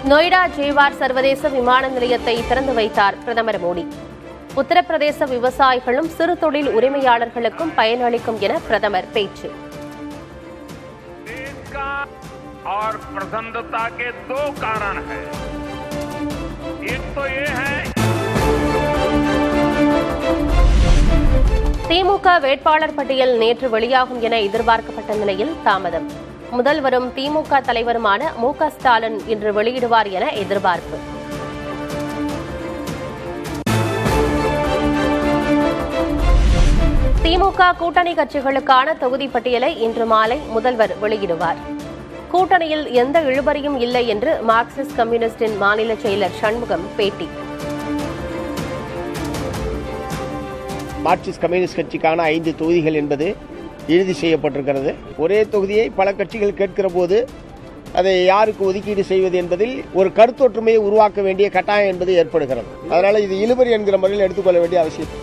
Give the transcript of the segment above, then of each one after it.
நொய்டா ஜேவார் சர்வதேச விமான நிலையத்தை திறந்து வைத்தார் பிரதமர் மோடி. உத்தரப்பிரதேச விவசாயிகளும் சிறு தொழில் உரிமையாளர்களுக்கும் பயனளிக்கும் என பிரதமர் பேச்சு. और प्रसन्नता के दो कारण हैं। एक तो ये है திமுக வேட்பாளர் பட்டியல் நேற்று வெளியாகும் என எதிர்பார்க்கப்பட்ட நிலையில் தாமதம். முதல்வரும் திமுக தலைவருமான மு.க. ஸ்டாலின் இன்று வெளியிடுவார் என எதிர்பார்ப்பு. திமுக கூட்டணி கட்சிகளுக்கான தொகுதி பட்டியலை இன்று மாலை முதல்வர் வெளியிடுவார். கூட்டணியில் எந்த இழுபறியும் இல்லை என்று மார்க்சிஸ்ட் கம்யூனிஸ்டின் மாநில செயலர் சண்முகம் பேட்டி. மார்க்சிஸ்ட் கம்யூனிஸ்ட் கட்சிக்கான 5 தொகுதிகள் என்பது இறுதி செய்யப்பட்டிருக்கிறது. ஒரே தொகுதியை பல கட்சிகள் கேட்கிற போது அதை யாருக்கு ஒதுக்கீடு செய்வது என்பதில் ஒரு கருத்தொற்றுமையை உருவாக்க வேண்டிய கட்டாயம் என்பது ஏற்படுகிறது. அதனால இது இழுபறி என்கிற முறையில் எடுத்துக்கொள்ள வேண்டிய அவசியம்.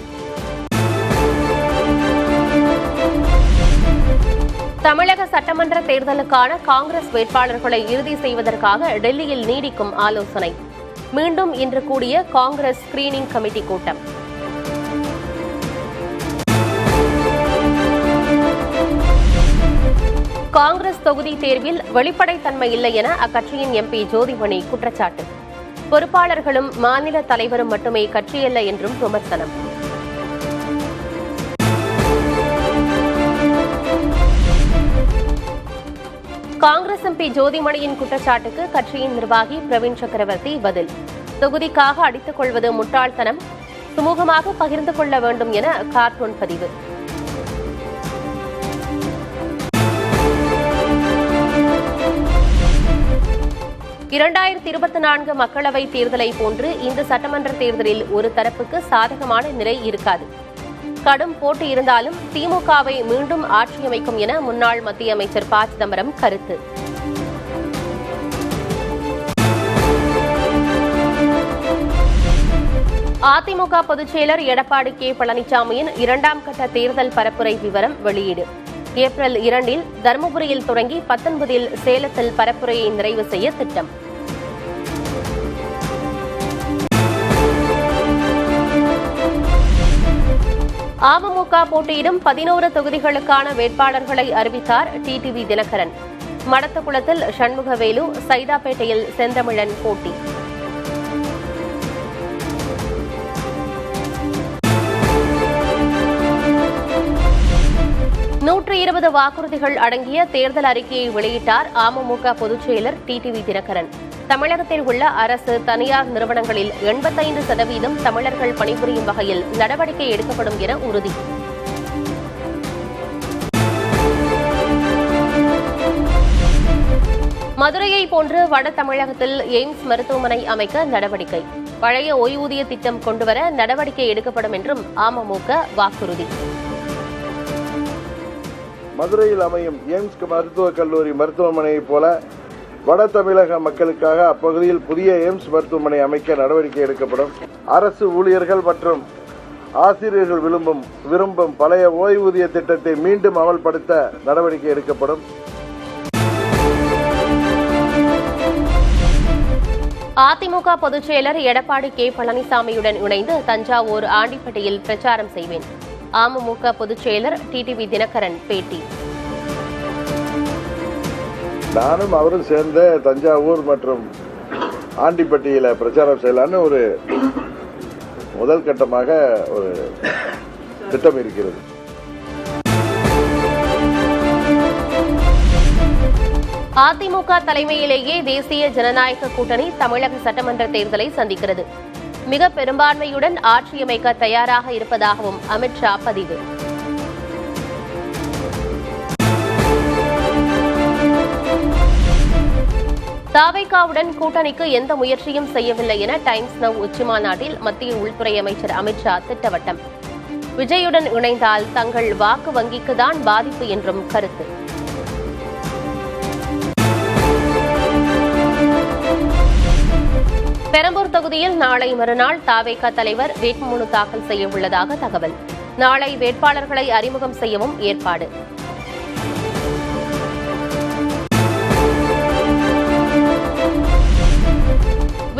தமிழக சட்டமன்ற தேர்தலுக்கான காங்கிரஸ் வேட்பாளர்களை இறுதி செய்வதற்காக டெல்லியில் நீடிக்கும் ஆலோசனை. மீண்டும் இன்று கூடிய காங்கிரஸ் ஸ்கிரீனிங் கமிட்டி கூட்டம். காங்கிரஸ் தொகுதி தேர்வில் வெளிப்படைத்தன்மை இல்லை என அக்கட்சியின் எம்பி ஜோதிமணி குற்றச்சாட்டு. பொறுப்பாளர்களும் மாநில தலைவரும் மட்டுமே கட்சியல்ல என்றும் விமர்சனம். காங்கிரஸ் எம்பி ஜோதிமணியின் குற்றச்சாட்டுக்கு கட்சியின் நிர்வாகி பிரவீன் சக்கரவர்த்தி பதில். தொகுதிக்காக அடித்துக் கொள்வது முட்டாள்தனம், சுமூகமாக பகிர்ந்து கொள்ள வேண்டும் என கார்ட்டூன் பதிவு. (2024) மக்களவைத் தேர்தலை போன்று இந்த சட்டமன்ற தேர்தலில் ஒரு தரப்புக்கு சாதகமான நிலை இருக்காது. கடும் போட்டி இருந்தாலும் திமுகவை மீண்டும் ஆட்சியமைக்கும் என முன்னாள் மத்திய அமைச்சர் ப. சிதம்பரம் கருத்து. அதிமுக பொதுச்செயலர் எடப்பாடி கே. பழனிசாமியின் 2ஆம் கட்ட தேர்தல் பரப்புரை விவரம் வெளியீடு. ஏப்ரல் 2இல் தருமபுரியில் தொடங்கி 19இல் சேலத்தில் பரப்புரையை நிறைவு செய்ய திட்டம். அமமுக போட்டியிடும் 11 தொகுதிகளுக்கான வேட்பாளர்களை அறிவித்தார் டிடிவி தினகரன். மடத்துக்குளத்தில் சண்முகவேலு, சைதாப்பேட்டையில் செந்தமிழன் போட்டி. (120) வாக்குறுதிகள் அடங்கிய தேர்தல் அறிக்கையை வெளியிட்டார் அமமுக பொதுச்செயலர் டிடிவி தினகரன். தமிழகத்தில் உள்ள அரசு, தனியார் நிறுவனங்களில் 85% தமிழர்கள் பணிபுரியும் வகையில் நடவடிக்கை எடுக்கப்படும் என உறுதி. மதுரையை போன்று வட தமிழகத்தில் எய்ம்ஸ் மருத்துவமனை அமைக்க நடவடிக்கை. பழைய ஓய்வூதிய திட்டம் கொண்டுவர நடவடிக்கை எடுக்கப்படும் என்றும் அமமுக வாக்குறுதி. மதுரையில் அமையும் எய்ம்ஸ் மருத்துவக் கல்லூரி மருத்துவமனையைப் போல வட தமிழக மக்களுக்காக அப்பகுதியில் புதிய எய்ம்ஸ் மருத்துவமனை அமைக்க நடவடிக்கை எடுக்கப்படும். அரசு ஊழியர்கள் மற்றும் ஆசிரியர்கள் விரும்பும் பழைய ஓய்வூதிய திட்டத்தை மீண்டும் அமல்படுத்த நடவடிக்கை எடுக்கப்படும். அதிமுக பொதுச்செயலர் எடப்பாடி கே. பழனிசாமியுடன் இணைந்து தஞ்சாவூர் ஆண்டிப்பட்டியில் பிரச்சாரம் செய்வேன். அமமுக பொதுச்செயலர் டிடிவி தினகரன் பேட்டி. நானும் அவரும் சேர்ந்த தஞ்சாவூர் மற்றும் ஆண்டிப்பட்டியில பிரச்சாரம் செய்யலான்னு ஒரு முதல் கட்டமாக ஒரு திட்டம் இருக்கிறது. அதிமுக தலைமையிலேயே தேசிய ஜனநாயக கூட்டணி தமிழக சட்டமன்ற தேர்தலை சந்திக்கிறது. மிக பெரும்பான்மையுடன் ஆட்சியமைக்க தயாராக இருப்பதாகவும் அமித்ஷா பதிவு. தாவேகாவுடன் கூட்டணிக்கு எந்த முயற்சியும் செய்யவில்லை என டைம்ஸ் நவ் உச்சிமாநாட்டில் மத்திய உள்துறை அமைச்சர் அமித்ஷா திட்டவட்டம். விஜயுடன் இணைந்தால் தங்கள் வாக்கு வங்கிக்குதான் பாதிப்பு என்றும் கருத்து. பெரம்பூர் தொகுதியில் நாளை மறுநாள் தாவேகா தலைவர் வேட்புமனு தாக்கல் செய்ய உள்ளதாக தகவல். நாளை வேட்பாளர்களை அறிமுகம் செய்யவும் ஏற்பாடு.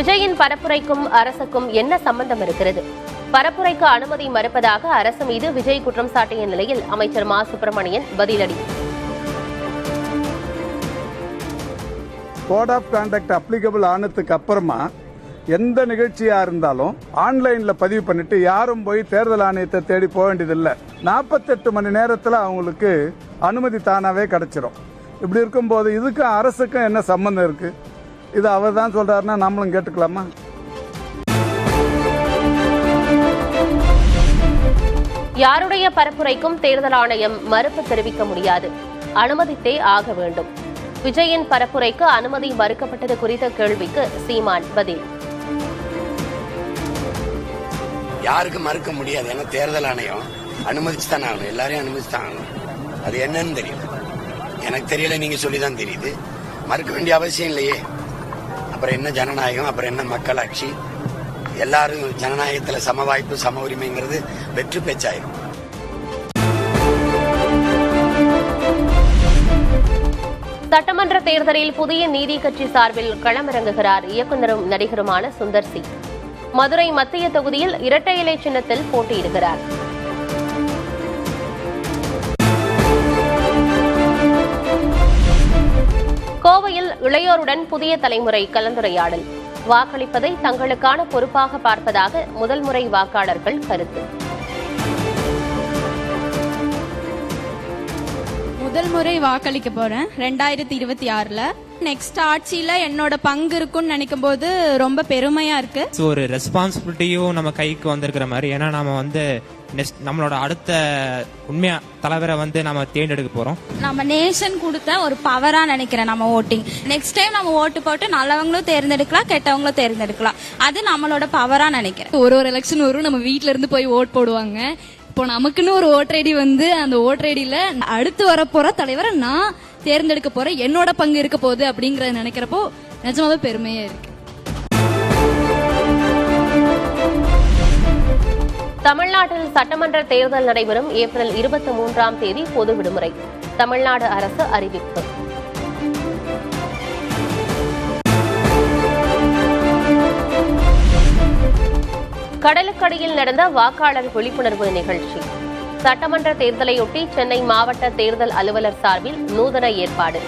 விஜயின் பரப்புரைக்கும் அரசுக்கும் என்ன சம்பந்தம் இருக்கிறது? பரப்புரைக்கு அனுமதி மறுப்பதாக அரசு மீது விஜய் குற்றம் சாட்டிய நிலையில் அமைச்சர் மா சுப்பிரமணியன் பதிலடி. கோட் ஆஃப் கான்டக்ட் அப்ளிகபிள் ஆனதுக்கு அப்புறமா எந்த நிகழ்ச்சியா இருந்தாலும் ஆன்லைன்ல பதிவு பண்ணிட்டு யாரும் போய் தேர்தல் ஆணையத்தை தேடி போக வேண்டியதில்லை. 48 மணி நேரத்தில் அவங்களுக்கு அனுமதி தானாவே கிடைச்சிடும். இப்படி இருக்கும்போது இதுக்கும் அரசுக்கும் என்ன சம்பந்தம் இருக்கு? இது அவர் தான் சொல்றாருன்னா நம்மளும் கேட்டுக்கலாமா? யாருடைய பரப்புரைக்கும் தேர்தல் ஆணையம் மறுப்பு தெரிவிக்க முடியாது, அனுமதித்தே ஆக வேண்டும். விஜயின் பரப்புரைக்கு அனுமதி மறுக்கப்பட்டது குறித்த கேள்விக்கு சீமான் பதில். யாருக்கும் மறுக்க முடியாது. ஏன்னா தேர்தல் ஆணையம் அனுமதிச்சு தான் ஆகணும், எல்லாரையும் அனுமதிச்சு தான் ஆகணும். அது என்னன்னு தெரியும், எனக்கு தெரியல, நீங்க சொல்லிதான் தெரியுது. மறுக்க வேண்டிய அவசியம் இல்லையே. அப்புறம் என்ன ஜனநாயகம், அப்புறம் என்ன மக்களாட்சி? எல்லாரும் ஜனநாயகத்துல சம வாய்ப்பு சம உரிமைங்கிறது வெற்று பேச்சாயிரும். சட்டமன்ற தேர்தலில் புதிய நீதி கட்சி சார்பில் களமிறங்குகிறார் இயக்குநரும் நடிகருமான சுந்தர் சி. மதுரை மத்திய தொகுதியில் இரட்டை இலை சின்னத்தில் போட்டியிடுகிறார். கோவையில் இளையோருடன் புதிய தலைமுறை கலந்துரையாடல். வாக்களிப்பதை தங்களுக்கான பொறுப்பாக பார்ப்பதாக முதல் முறை வாக்காளர்கள் கருத்து. முதல் முறை வாக்களிக்க போறேன் 2026ல. நெக்ஸ்ட் ஆட்சியில என்னோட பங்கு இருக்குன்னு நினைக்கும் போது ரொம்ப பெருமையா இருக்கு. ஒரு ரெஸ்பான்சிபிலிட்டியும் நம்ம கைக்கு வந்திருக்கிற மாதிரி. ஏன்னா நம்ம நம்மளோட அடுத்த உண்மையா தலைவரை நம்ம தேர்ந்தெடுக்க போறோம். நம்ம நேஷன் கொடுத்த ஒரு பவரா நினைக்கிறேன் நம்ம ஓட்டிங். நெக்ஸ்ட் டைம் நம்ம ஓட்டு போட்டு நல்லவங்களும் தேர்ந்தெடுக்கலாம், கெட்டவங்களும் தேர்ந்தெடுக்கலாம். அது நம்மளோட பவரா நினைக்கிறேன். ஒரு எலெக்ஷன் வரும், நம்ம வீட்ல இருந்து போய் ஓட் போடுவாங்க. இப்போ நமக்குன்னு ஒரு ஓட்டர் ஐடி அந்த ஓட்டர் ஐடியில அடுத்து வரப்போற தலைவரை நான் தேர்ந்தெடுக்க போறேன், என்னோட பங்கு இருக்க போகுது அப்படிங்கறத நினைக்கிறப்போ நிஜமாவே பெருமையா இருக்கு. தமிழ்நாட்டில் சட்டமன்ற தேர்தல் நடைபெறும் ஏப்ரல் 23ஆம் தேதி பொது விடுமுறை. தமிழ்நாடு அரசு அறிவிப்பு. கடலுக்கடியில் நடந்த வாக்காளர் விழிப்புணர்வு நிகழ்ச்சி. சட்டமன்ற தேர்தலையொட்டி சென்னை மாவட்ட தேர்தல் அலுவலர் சார்பில் நூதன ஏற்பாடு.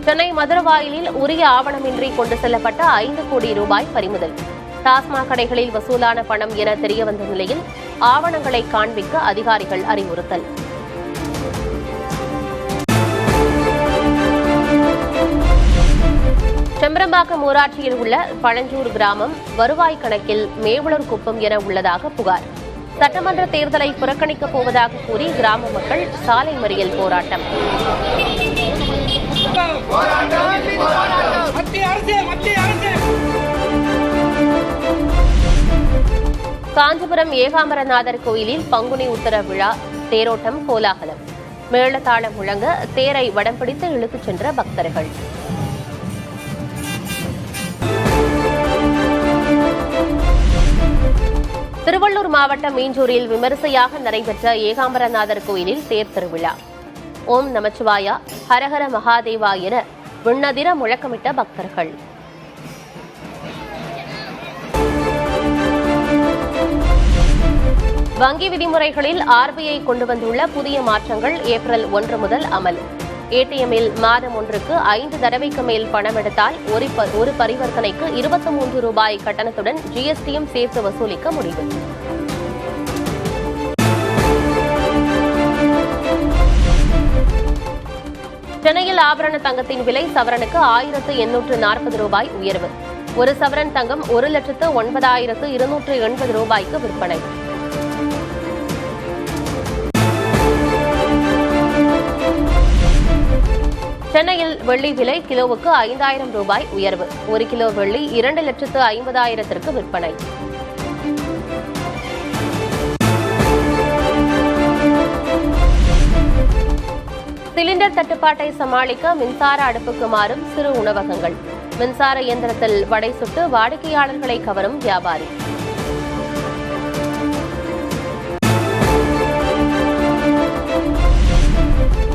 சென்னை மதுரவாயிலில் உரிய ஆவணமின்றி கொண்டு செல்லப்பட்ட 5 கோடி ரூபாய் பறிமுதல். டாஸ்மாக் கடைகளில் வசூலான பணம் என தெரியவந்த நிலையில் ஆவணங்களை காண்பிக்க அதிகாரிகள் அறிவுறுத்தல். செம்பரம்பாக்கம் ஊராட்சியில் உள்ள பழஞ்சூர் கிராமம் வருவாய் கணக்கில் மேவலூர் குப்பம் என உள்ளதாக புகார். சட்டமன்ற தேர்தலை புறக்கணிக்கப் போவதாக கூறி கிராம மக்கள் சாலை மறியல் போராட்டம். காஞ்சிபுரம் ஏகாம்பரநாதர் கோயிலில் பங்குனி உத்தர விழா தேரோட்டம் கோலாகலம். மேளதாளம் முழங்க தேரை வடம் பிடித்து இழுத்துச் சென்ற பக்தர்கள். திருவள்ளூர் மாவட்டம் மீஞ்சூரில் விமரிசையாக நடைபெற்ற ஏகாம்பரநாதர் கோயிலில் தேர் திருவிழா. ஓம் நமச்சிவாயா, ஹரஹர மகாதேவா என விண்ணதிர முழக்கமிட்ட பக்தர்கள். வங்கி விதிமுறைகளில் RBI கொண்டு வந்துள்ள புதிய மாற்றங்கள் ஏப்ரல் 1 முதல் அமல். ATMில் மாதம் ஒன்றுக்கு 5 தடவைக்கு மேல் பணம் எடுத்தால் ஒரு பரிவர்த்தனைக்கு 23 ரூபாய் கட்டணத்துடன் GSTயும் சேர்த்து வசூலிக்க முடிவு. சென்னையில் ஆபரண தங்கத்தின் விலை சவரனுக்கு 1840 ரூபாய் உயர்வு. ஒரு சவரன் தங்கம் 1,09,280 ரூபாய்க்கு விற்பனை. சென்னையில் வெள்ளி விலை கிலோவுக்கு 5000 ரூபாய் உயர்வு. 1 கிலோ வெள்ளி 2,50,000 விற்பனை. சிலிண்டர் தட்டுப்பாட்டை சமாளிக்க மின்சார அடுப்புக்கு மாறும் சிறு உணவகங்கள். மின்சார இயந்திரத்தில் வடை சுட்டு வாடிக்கையாளர்களை கவரும் வியாபாரி.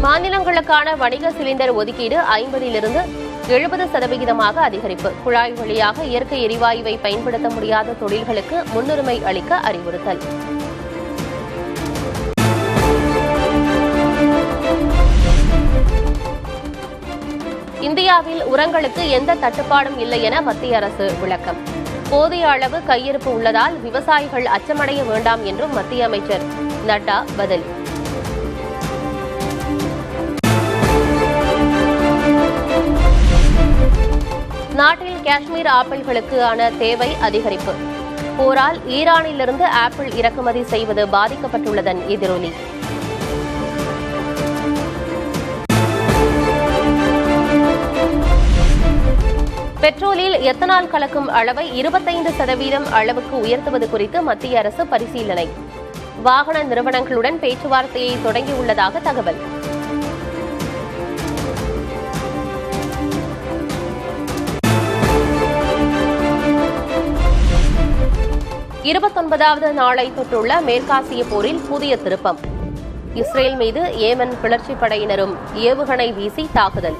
மாநிலங்களுக்கான வணிக சிலிண்டர் ஒதுக்கீடு 50லிருந்து 70% அதிகரிப்பு. குழாய் வழியாக இயற்கை எரிவாயுவை பயன்படுத்த முடியாத தொழில்களுக்கு முன்னுரிமை அளிக்க அறிவுறுத்தல். இந்தியாவில் உரங்களுக்கு எந்த தட்டுப்பாடும் இல்லை என மத்திய அரசு விளக்கம். போதிய அளவு கையிருப்பு உள்ளதால் விவசாயிகள் அச்சமடைய வேண்டாம் என்றும் மத்திய அமைச்சர் நட்டா பதில். நாட்டில் காஷ்மீர் ஆப்பிள்களுக்கான தேவை அதிகரிப்பு. போரால் ஈரானிலிருந்து ஆப்பிள் இறக்குமதி செய்வது பாதிக்கப்பட்டுள்ளதன் எதிரொலி. பெட்ரோலில் எத்தனால் கலக்கும் அளவை 25% அளவுக்கு உயர்த்துவது குறித்து மத்திய அரசு பரிசீலனை. வாகன நிறுவனங்களுடன் பேச்சுவார்த்தையை தொடங்கியுள்ளதாக தகவல். 29வது நாளை தொற்றுள்ள மேற்காசிய போரில் புதிய திருப்பம். இஸ்ரேல் மீது ஏமன் கிளர்ச்சி படையினரும் ஏவுகணை வீசி தாக்குதல்.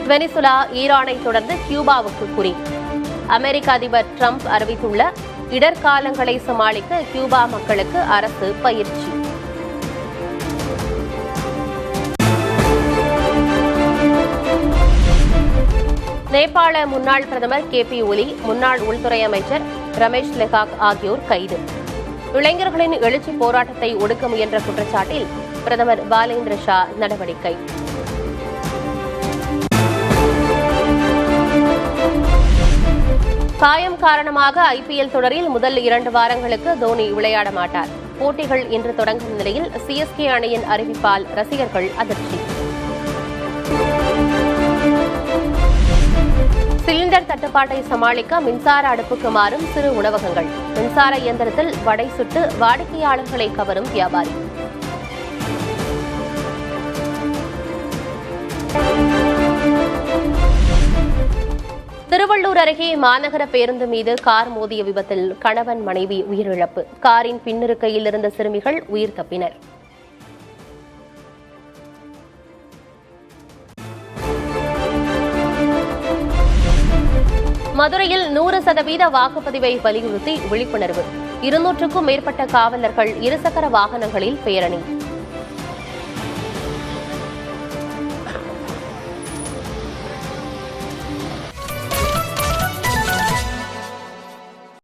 வெனிசுலா ஈரானை தொடர்ந்து கியூபாவுக்கு குறி. அமெரிக்க அதிபர் டிரம்ப் அறிவித்துள்ள இடர்காலங்களை சமாளிக்க கியூபா மக்களுக்கு அரசு பயிற்சி. நேபாள முன்னாள் பிரதமர் KP ஒலி, முன்னாள் உள்துறை அமைச்சர் ரமேஷ் லெகாக் ஆகியோர் கைது. இளைஞர்களின் எழுச்சி போராட்டத்தை ஒடுக்க முயன்ற குற்றச்சாட்டில் பிரதமர் பாலேந்திர ஷா நடவடிக்கை. காயம் காரணமாக IPL தொடரில் முதல் 2 வாரங்களுக்கு தோனி விளையாட மாட்டார். போட்டிகள் இன்று தொடங்கும் நிலையில் CSK அணியின் அறிவிப்பால் ரசிகர்கள் அதிர்ச்சி. சிலிண்டர் தட்டுப்பாட்டை சமாளிக்க மின்சார அடுப்புக்கு மாறும் சிறு உணவகங்கள். மின்சார இயந்திரத்தில் வடை சுட்டு வாடிக்கையாளர்களை கவரும் வியாபாரி. திருவள்ளூர் அருகே மாநகர பேருந்து மீது கார் மோதிய விபத்தில் கணவன் மனைவி உயிரிழப்பு. காரின் பின்னிருக்கையில் இருந்த சிறுமிகள் உயிர் தப்பினர். மதுரையில் 100% வாக்குப்பதிவை வலியுறுத்தி விழிப்புணர்வு. 200க்கும் மேற்பட்ட காவலர்கள் இருசக்கர வாகனங்களில் பேரணி.